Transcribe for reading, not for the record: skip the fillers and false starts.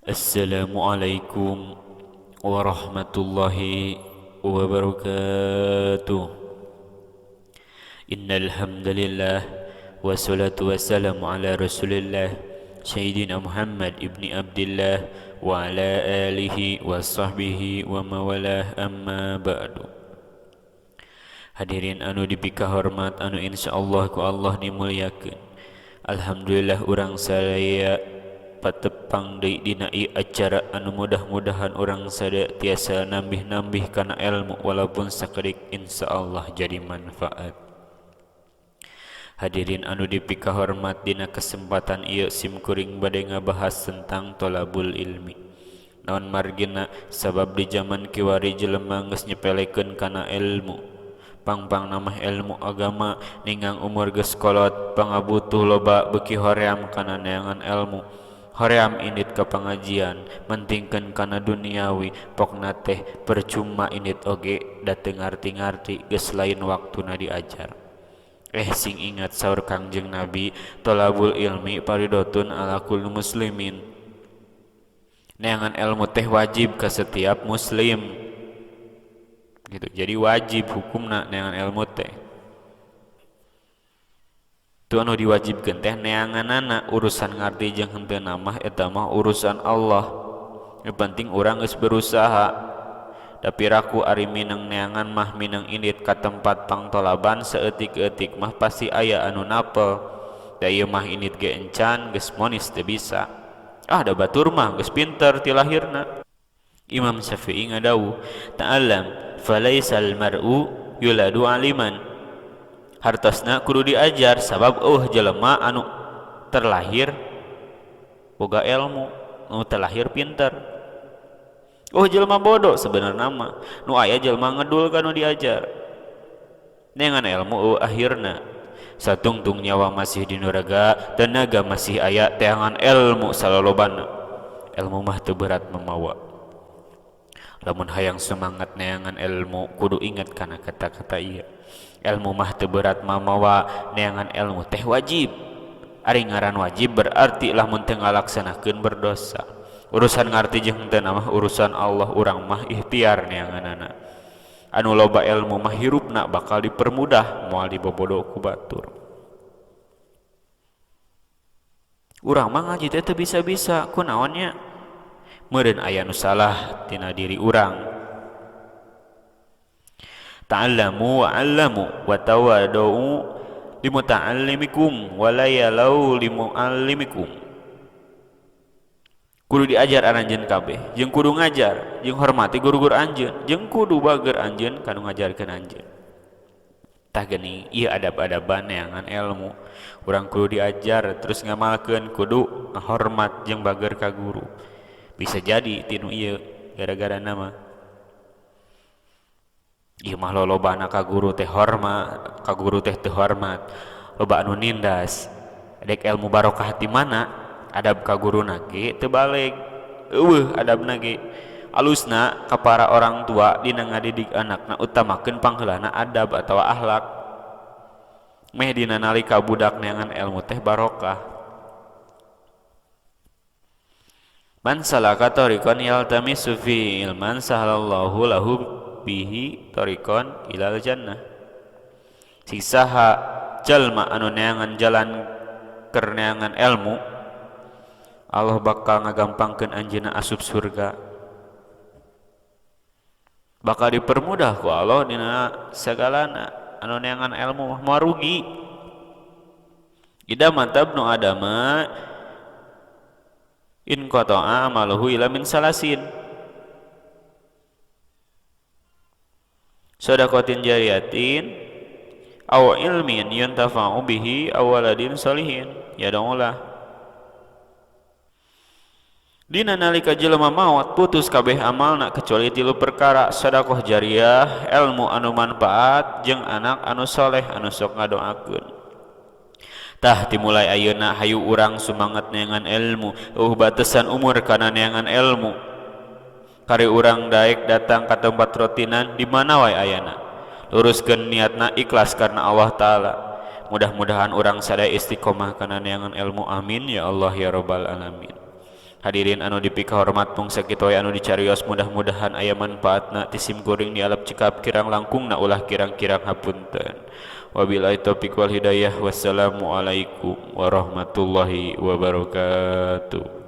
Assalamualaikum warahmatullahi wabarakatuh. Innal hamdalillah wassalatu wassalamu ala Rasulillah Sayyidina Muhammad ibni Abdillah wa ala alihi wa sahbihi wa mawalah amma ba'du. Hadirin anu dipika hormat anu insyaallah ku Allah dimuliakeun. Alhamdulillah urang sadaya patepang deui dina ieu acara anu mudah-mudahan urang sadaya tiasa nambih-nambih kana ilmu walaupun sakedik insyaallah jadi manfaat. Hadirin anu dipika hormat dina kesempatan ieu simkuring bade ngabahas tentang tolabul ilmi. Naon margina sabab di zaman kiwari jelema geus nyepelekeun kana ilmu. Pang namah ilmu agama ningang umur geus kolot pangabutuh loba beuki hoream kana neangan ilmu. Hoream indit ka pangajian mentingkeun kana duniawi pokna teh percuma indit oge da teu ngarti-ngarti geus lain waktuna diajar. Sing ingat saur Kangjeng Nabi, tolabul ilmi paridotun ala kulli muslimin. Neangan ilmu teh wajib ka setiap muslim. Gitu. Jadi wajib hukumna neangan ilmu teh. Tu anu diwajibkeun teh neanganana urusan ngarti jeung henteu mah eta mah urusan Allah. Yang penting urang geus berusaha. Tapi raku ari mineng neangan mah mineng indit ka tempat pangtolaban saeutik-eutik mah pasti aya anu napel. Da ieu mah indit ge encan geus monis teu bisa. Da batur mah geus pinter ti lahirna. Imam Syafi'i ngadawuh, ta'allam falaisal mar'u yuladu aliman. Hartosna kudu diajar sabab jelema anu terlahir boga ilmu, nu terlahir pinter. Jelema bodoh sebenarnya mah nu aya jelema ngedul kanu diajar. Neangan ilmu akhirna satungtung nyawa masih di nuraga, tenaga masih aya teangan ilmu salolobana. Ilmu mah teu berat memawa. Lamun hayang semangat neangan ilmu kudu ingat kana kata-kata ieu. Ilmu mah teu berat mamawa, neangan ilmu teh wajib. Ari ngaran wajib berarti lamun teu ngalaksanakeun berdosa. Urusan ngarti jeung henteu mah urusan Allah, urang mah ikhtiar neanganana. Anu loba ilmu mah hirupna bakal dipermudah moal dibobodo ku batur. Urang mah ngaji teh teu bisa-bisa, kunaon nya? Meureun aya nu salah tina diri urang. Ta'allamu wa 'allamu wa tawaddu limuta'allimikum wa la yalau limu'allimikum. Kudu diajar aranjeun kabeh, jeung kudu ngajar, jeung hormati guru-guru anjeun, jeung kudu bager anjeun kanu ngajarkeun anjeun. Tah geuning ieu adab-adaban neangan ilmu. Urang kudu diajar terus ngamalkeun, kudu ngahormat jeung bager ka guru. Bisa jadi tinu ieu gara-gara nama ieu mah lolobana ka guru teh hormat, ka guru teh teu hormat, loba anu nindas. Dek ilmu barokah di mana adab ka guruna ge teu baleg. Adabna ge alusna ka para orang tua dina ngadidik anakna utamakeun pangheulana adab atawa akhlak. Meh dina nalika budak neangan ilmu teh barokah. Man salaka tariqan yaltamisu fi ilman sahalallahu lahu bihi tariqan ilal jannah. Sisaha jalma anu neangan jalan keur neangan ilmu, Allah bakal ngagampangkeun anjeunna asup surga. Bakal dipermudah ku Allah dina sagalana. Anu neangan ilmu mah rugi. Ida mantab nu adama in qata'a amaluhu ila min salasin. Shadaqatin jariyatin aw ilmin yuntafa'u bihi aw waladin sholihin yad'ulah. Dina nalika jelema maot putus kabeh amalna kecuali 3 perkara: sedekah jariyah, ilmu anu manfaat, jeung anak anu soleh anu sok ngadoakeun. Tah dimulai ayeuna hayu urang sumangat neangan ilmu, batasan umur kana neangan ilmu. Kari urang daek datang ka tempat rotinan di mana wae ayana. Luruskeun niatna ikhlas karena Allah taala. Mudah-mudahan urang sadaya istiqomah kana neangan ilmu, amin ya Allah ya rabbal alamin. Hadirin anu dipika hormat mung sakitu anu dicarios mudah-mudahan aya manfaatna ti sim kuring dialap cekap kirang langkungna ulah kirang-kirang hapunten. Wabillahi taufiq wal hidayah. Wassalamualaikum warahmatullahi wabarakatuh.